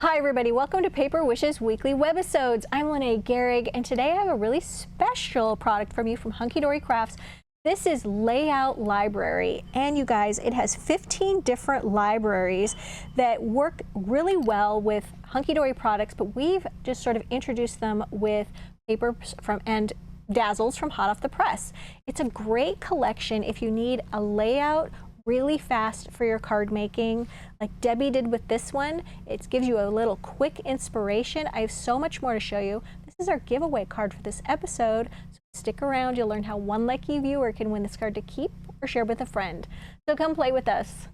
Hi everybody, welcome to Paper Wishes Weekly Webisodes. I'm Lene Gehrig, and today I have a really special product from you from Hunkydory Crafts. This is Layout Library, and you guys, it has 15 different libraries that work really well with Hunkydory products, but we've just sort of introduced them with papers from and dazzles from hot off the press. It's a great collection if you need a layout really fast for your card making, like Debbie did with this one. It gives you a little quick inspiration. I have so much more to show you. This is our giveaway card for this episode, so stick around. You'll learn how one lucky viewer can win this card to keep or share with a friend. So come play with us.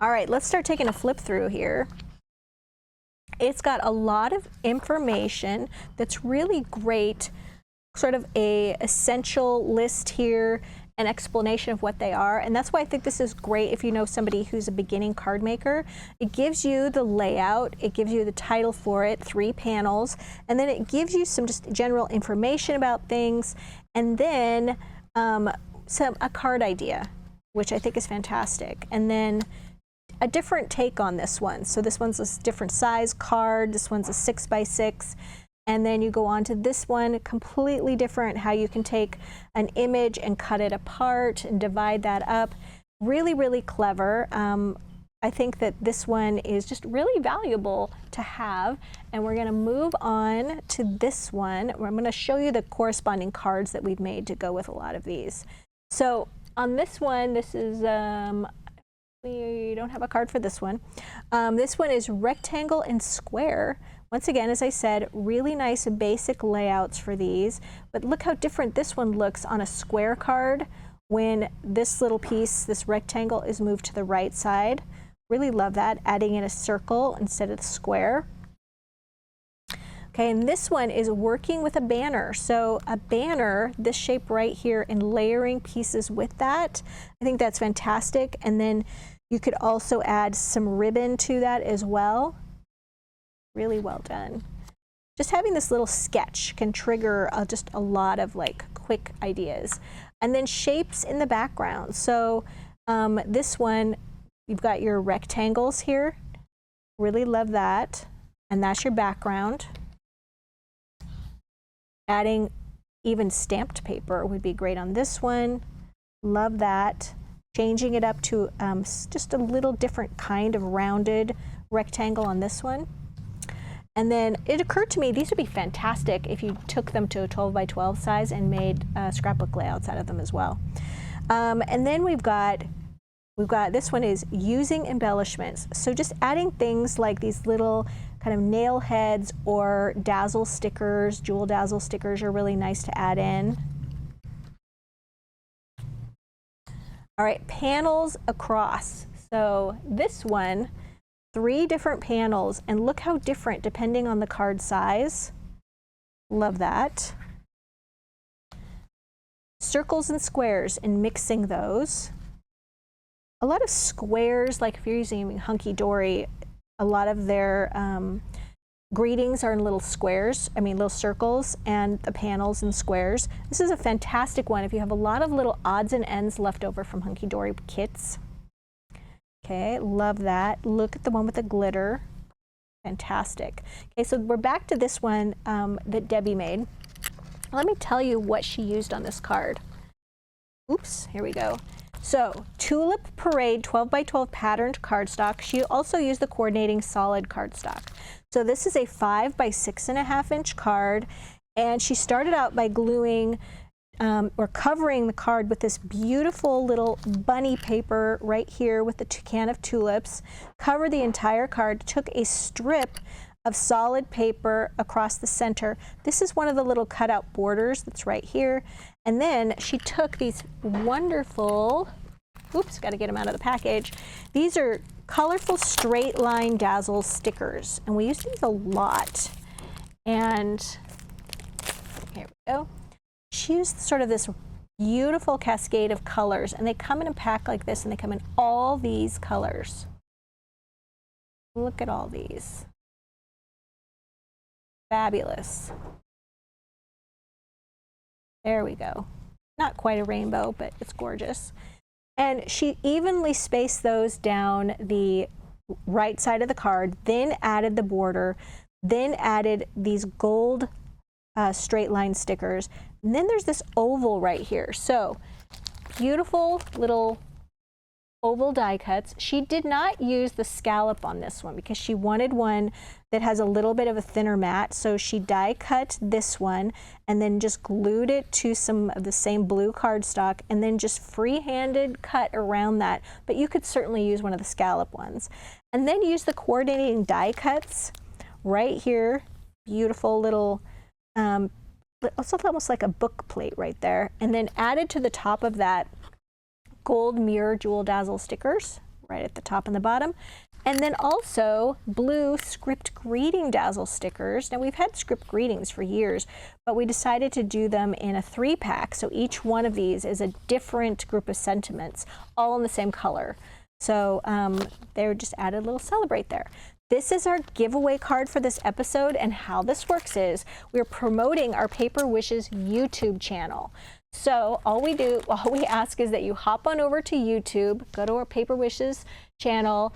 All right, let's start taking a flip through here. It's got a lot of information that's really great, sort of a essential list here, an explanation of what they are, and that's why I think this is great if you know somebody who's a beginning card maker. It gives you the layout, it gives you the title for it, 3 panels, and then it gives you some just general information about things, and then a card idea, which I think is fantastic, and then a different take on this one. So this one's a different size card, this one's a 6x6. And then you go on to this one, completely different, how you can take an image and cut it apart and divide that up. Really, really clever. I think that this one is just really valuable to have. And we're going to move on to this one, where I'm going to show you the corresponding cards that we've made to go with a lot of these. So on this one, this is, we don't have a card for this one. This one is rectangle and square. Once again, as I said, really nice basic layouts for these, but look how different this one looks on a square card when this little piece, this rectangle, is moved to the right side. Really love that, adding in a circle instead of the square. Okay, and this one is working with a banner. So a banner, this shape right here, and layering pieces with that. I think that's fantastic. And then you could also add some ribbon to that as well. Really well done. Just having this little sketch can trigger just a lot of like quick ideas. And then shapes in the background. So this one, you've got your rectangles here. Really love that. And that's your background. Adding even stamped paper would be great on this one. Love that. Changing it up to just a little different kind of rounded rectangle on this one. And then it occurred to me these would be fantastic if you took them to a 12x12 size and made scrapbook layouts out of them as well. And then we've got this one is using embellishments. So just adding things like these little kind of nail heads or dazzle stickers, jewel dazzle stickers are really nice to add in. All right, panels across. So this one, 3 different panels, and look how different depending on the card size. Love that. Circles and squares and mixing those. A lot of squares, like if you're using Hunkydory, a lot of their greetings are in little squares, little circles, and the panels in squares. This is a fantastic one if you have a lot of little odds and ends left over from Hunkydory kits. Okay, love that. Look at the one with the glitter. Fantastic. Okay, so we're back to this one that Debbie made. Let me tell you what she used on this card. Oops, here we go. So, Tulip Parade 12x12 patterned cardstock. She also used the coordinating solid cardstock. So this is a 5x6.5 inch card, and she started out by gluing or covering the card with this beautiful little bunny paper right here with the can of tulips. Covered the entire card, took a strip of solid paper across the center. This is one of the little cutout borders that's right here. And then she took these wonderful, oops, got to get them out of the package. These are colorful straight line dazzle stickers, and we use these a lot. And here we go. She used sort of this beautiful cascade of colors, and they come in a pack like this, and they come in all these colors. Look at all these. Fabulous. There we go. Not quite a rainbow, but it's gorgeous. And she evenly spaced those down the right side of the card, then added the border, then added these gold straight line stickers, and then there's this oval right here. So beautiful little oval die cuts. She did not use the scallop on this one because she wanted one that has a little bit of a thinner mat. So she die cut this one and then just glued it to some of the same blue cardstock and then just free-handed cut around that. But you could certainly use one of the scallop ones. And then use the coordinating die cuts right here. Beautiful little, it's almost like a book plate right there. And then added to the top of that gold mirror jewel dazzle stickers right at the top and the bottom, and then also blue script greeting dazzle stickers. Now we've had script greetings for years, but we decided to do them in a 3-pack, so each one of these is a different group of sentiments all in the same color. So they were just added a little celebrate there. This is our giveaway card for this episode, and how this works is we're promoting our Paper Wishes YouTube channel. So all we ask is that you hop on over to YouTube, go to our Paper Wishes channel,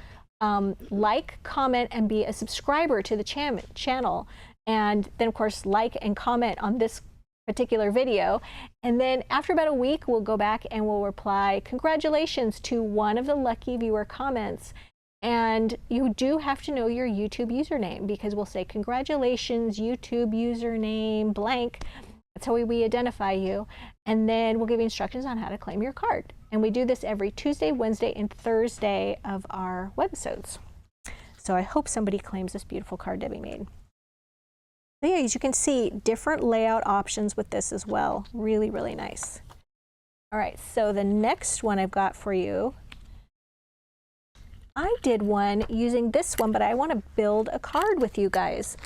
like, comment, and be a subscriber to the channel. And then of course, like and comment on this particular video. And then after about a week, we'll go back and we'll reply congratulations to one of the lucky viewer comments. And you do have to know your YouTube username, because we'll say congratulations, YouTube username blank. That's how we identify you. And then we'll give you instructions on how to claim your card. And we do this every Tuesday, Wednesday, and Thursday of our webisodes. So I hope somebody claims this beautiful card Debbie made. So yeah, as you can see, different layout options with this as well. Really, really nice. All right, so the next one I've got for you, I did one using this one, but I want to build a card with you guys.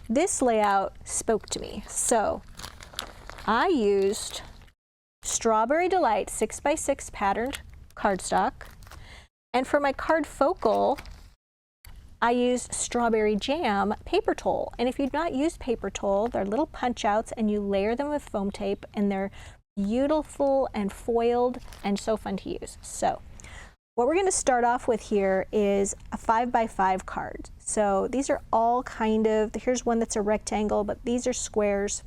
This layout spoke to me. So I used Strawberry Delight 6x6 patterned cardstock. And for my card focal, I used Strawberry Jam paper towel. And if you've not used paper towel, they're little punch outs and you layer them with foam tape, and they're beautiful and foiled and so fun to use. So what we're going to start off with here is a 5x5 card. So these are all kind of, here's one that's a rectangle, but these are squares.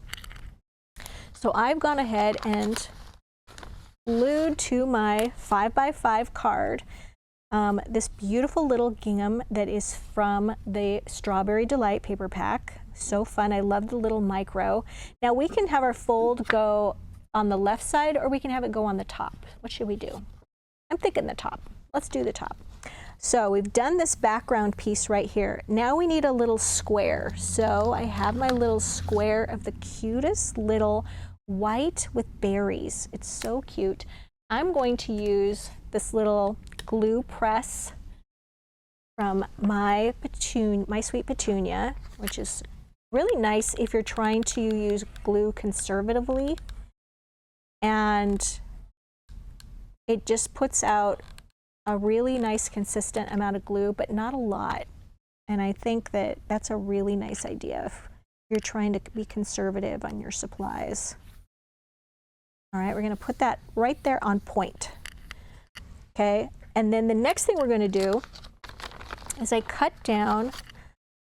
So I've gone ahead and glued to my 5x5 card this beautiful little gingham that is from the Strawberry Delight paper pack. So fun. I love the little micro. Now we can have our fold go on the left side, or we can have it go on the top. What should we do? I'm thinking the top. Let's do the top. So we've done this background piece right here. Now we need a little square. So I have my little square of the cutest little white with berries. It's so cute. I'm going to use this little glue press from my Sweet Petunia, which is really nice if you're trying to use glue conservatively. And it just puts out a really nice consistent amount of glue, but not a lot. And I think that that's a really nice idea if you're trying to be conservative on your supplies. All right, we're going to put that right there on point. Okay, and then the next thing we're going to do is I cut down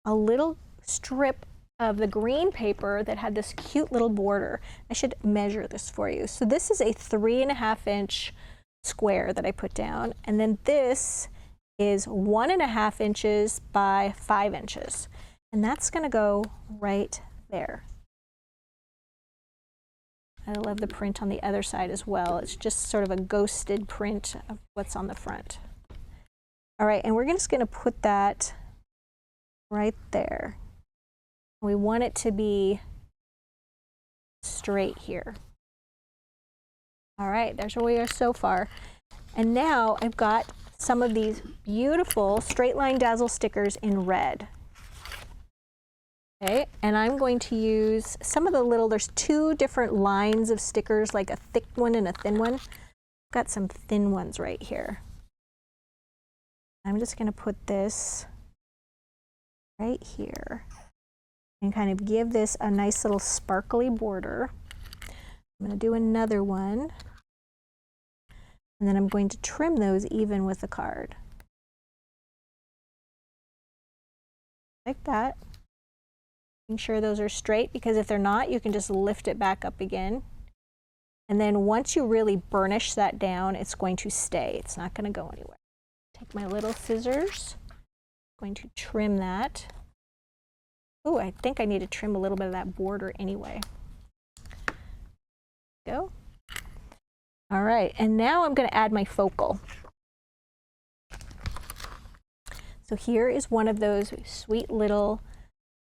a little strip of the green paper that had this cute little border. I should measure this for you. So this is a 3.5 inch square that I put down, and then this is 1.5 inches by 5 inches, and that's going to go right there. I love the print on the other side as well. It's just sort of a ghosted print of what's on the front. All right, and we're just going to put that right there. We want it to be straight here. All right, there's where we are so far. And now I've got some of these beautiful straight line dazzle stickers in red. Okay, and I'm going to use some of the little, there's 2 different lines of stickers, like a thick one and a thin one. I've got some thin ones right here. I'm just going to put this right here and kind of give this a nice little sparkly border. I'm going to do another one, and then I'm going to trim those even with the card. like that. Making sure those are straight, because if they're not, you can just lift it back up again. And then once you really burnish that down, it's going to stay. It's not going to go anywhere. Take my little scissors. I'm going to trim that. Oh, I think I need to trim a little bit of that border anyway. Go. All right, and now I'm going to add my focal. So here is one of those sweet little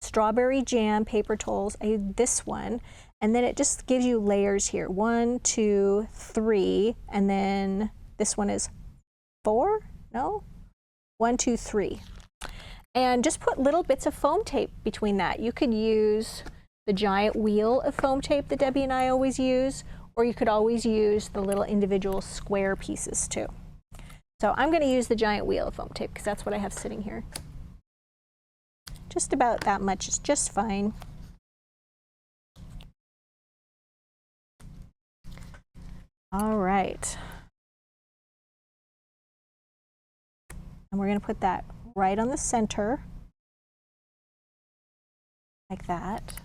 strawberry jam paper towels. I used this one, and then it just gives you layers here. 1, 2, 3, and then this one is 4? No? 1, 2, 3. And just put little bits of foam tape between that. You could use the giant wheel of foam tape that Debbie and I always use, or you could always use the little individual square pieces too. So I'm going to use the giant wheel of foam tape because that's what I have sitting here. Just about that much is just fine. All right. And we're going to put that right on the center, like that.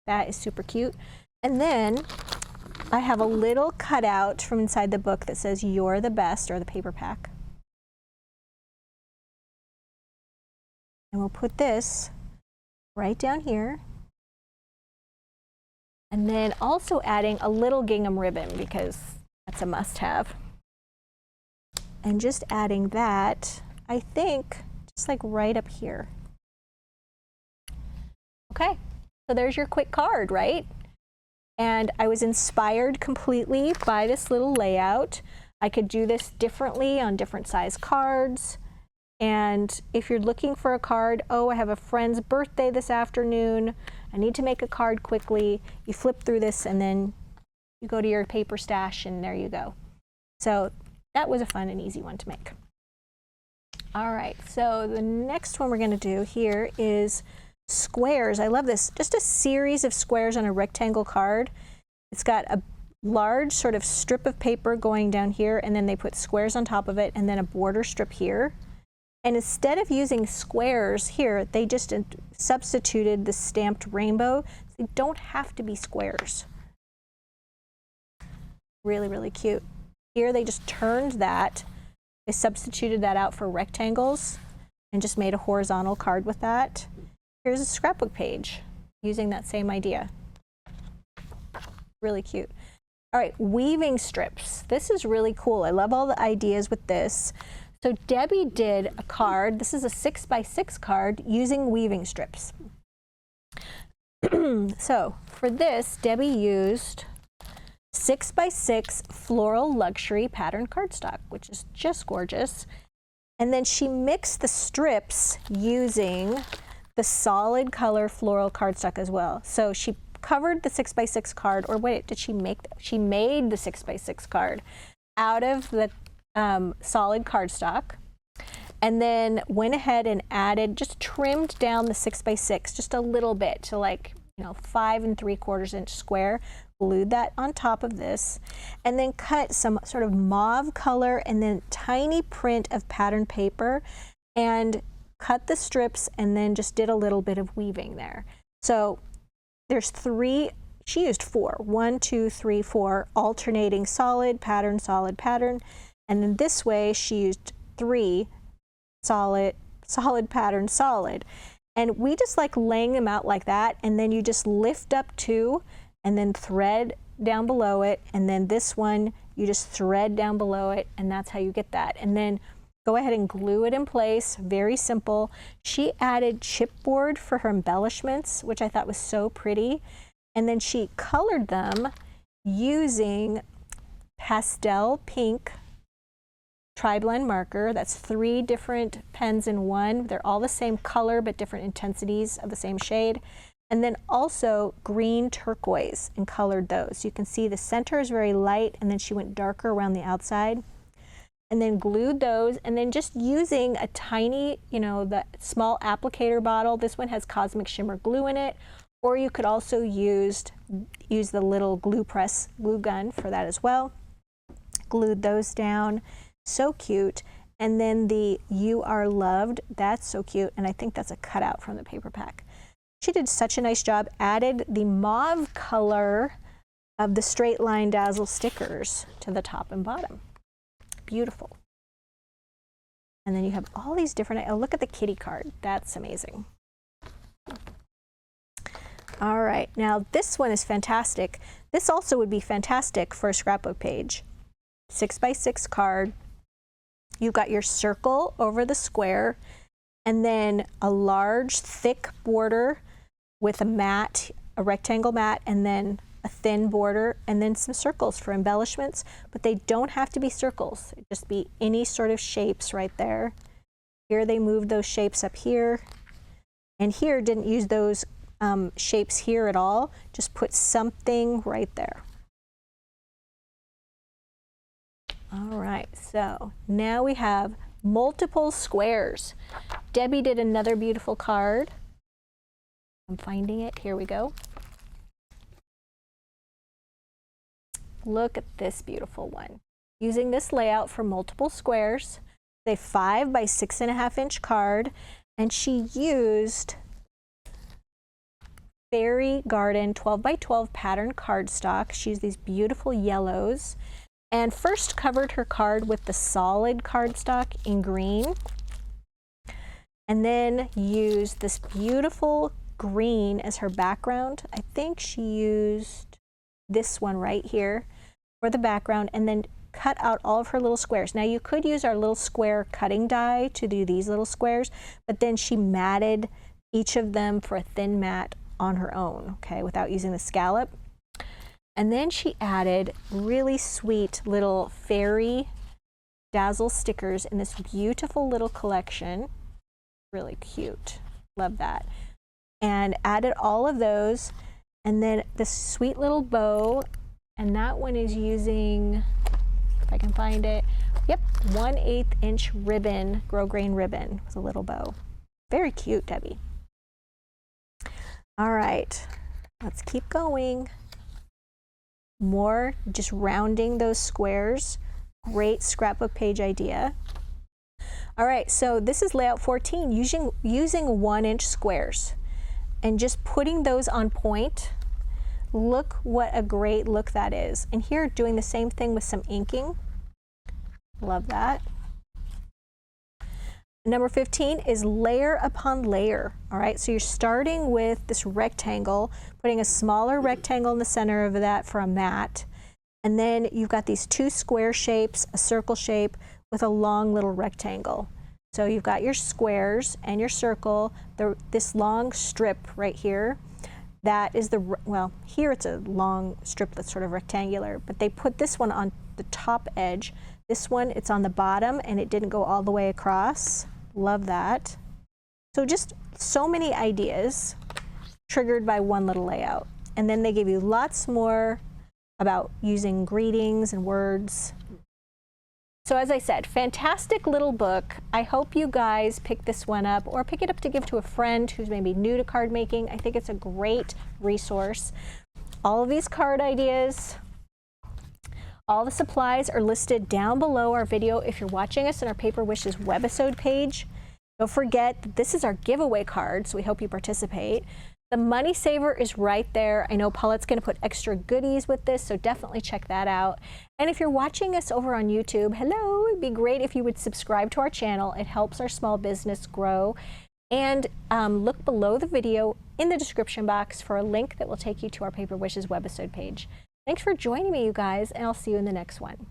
That is super cute. And then I have a little cutout from inside the book that says "You're the best," or the paper pack. And we'll put this right down here. And then also adding a little gingham ribbon, because that's a must-have. And just adding that, I think, just like right up here. Okay, so there's your quick card, right? And I was inspired completely by this little layout. I could do this differently on different size cards. And if you're looking for a card, oh, I have a friend's birthday this afternoon, I need to make a card quickly, you flip through this and then you go to your paper stash and there you go. So that was a fun and easy one to make. All right, so the next one we're going to do here is squares. I love this. Just a series of squares on a rectangle card. It's got a large sort of strip of paper going down here, and then they put squares on top of it, and then a border strip here. And instead of using squares here, they just substituted the stamped rainbow. They don't have to be squares. Really, really cute. Here they just turned that. They substituted that out for rectangles and just made a horizontal card with that. Here's a scrapbook page using that same idea. Really cute. All right, weaving strips. This is really cool. I love all the ideas with this. So Debbie did a card. This is a 6x6 card using weaving strips. So for this, Debbie used 6x6 floral luxury pattern cardstock, which is just gorgeous. And then she mixed the strips using the solid color floral cardstock as well. So she covered the 6x6 card, or wait, did she make, she made the 6x6 card out of the solid cardstock, and then went ahead and added, just trimmed down the 6x6 just a little bit to, like, 5 3/4 inch square, glued that on top of this, and then cut some sort of mauve color and then tiny print of pattern paper and cut the strips, and then just did a little bit of weaving there. So there's 3, she used 4, 1, 2, 3, 4, alternating solid, pattern, and then this way she used 3 solid, pattern, solid. And we just like laying them out like that, and then you just lift up 2 and then thread down below it, and then this one you just thread down below it, and that's how you get that. And then go ahead and glue it in place. Very simple. She added chipboard for her embellishments, which I thought was so pretty. And then she colored them using pastel pink tri-blend marker. That's 3 different pens in one. They're all the same color but different intensities of the same shade. And then also green turquoise, and colored those. You can see the center is very light, and then she went darker around the outside. And then glued those, and then just using a tiny, the small applicator bottle. This one has Cosmic Shimmer glue in it, or you could also use the little glue gun for that as well. Glued those down. So cute. And then the "You Are Loved," that's so cute, and I think that's a cutout from the paper pack. She did such a nice job, added the mauve color of the Straight Line Dazzle stickers to the top and bottom. Beautiful. And then you have all these different, oh, look at the kitty card. That's amazing. All right, now this one is fantastic. This also would be fantastic for a scrapbook page. 6x6 card. You've got your circle over the square, and then a large, thick border with a mat, a rectangle mat, and then a thin border, and then some circles for embellishments, but they don't have to be circles. It just be any sort of shapes right there. Here they moved those shapes up here, and here didn't use those shapes here at all. Just put something right there. All right, so now we have multiple squares. Debbie did another beautiful card. I'm finding it. Here we go. Look at this beautiful one. Using this layout for multiple squares, a 5 by 6.5 inch card, and she used Fairy Garden 12 by 12 pattern cardstock. She used these beautiful yellows, and first covered her card with the solid cardstock in green, and then used this beautiful green as her background. I think she used this one right here for the background, and then cut out all of her little squares. Now you could use our little square cutting die to do these little squares, but then she matted each of them for a thin mat on her own, okay, without using the scallop. And then she added really sweet little fairy dazzle stickers in this beautiful little collection. Really cute, love that. And added all of those, and then this sweet little bow, and that one is using, if I can find it, yep, 1/8 inch ribbon, grosgrain ribbon with a little bow. Very cute, Debbie. All right, let's keep going. More, just rounding those squares. Great scrapbook page idea. All right, so this is layout 14, using 1-inch squares and just putting those on point. Look what a great look that is. And here, doing the same thing with some inking. Love that. Number 15 is layer upon layer. All right, so you're starting with this rectangle, putting a smaller rectangle in the center of that for a mat. And then you've got these 2 square shapes, a circle shape with a long little rectangle. So you've got your squares and your circle, this long strip right here. That is the, well, here it's a long strip that's sort of rectangular, but they put this one on the top edge. This one, it's on the bottom and it didn't go all the way across. Love that. So just so many ideas triggered by one little layout. And then they give you lots more about using greetings and words. So as I said, fantastic little book. I hope you guys pick this one up or pick it up to give to a friend who's maybe new to card making. I think it's a great resource. All of these card ideas, all the supplies are listed down below our video if you're watching us on our Paper Wishes webisode page. Don't forget that this is our giveaway card, so we hope you participate. The money saver is right there. I know Paulette's going to put extra goodies with this, so definitely check that out. And if you're watching us over on YouTube, hello, it'd be great if you would subscribe to our channel. It helps our small business grow. And look below the video in the description box for a link that will take you to our Paper Wishes webisode page. Thanks for joining me, you guys, and I'll see you in the next one.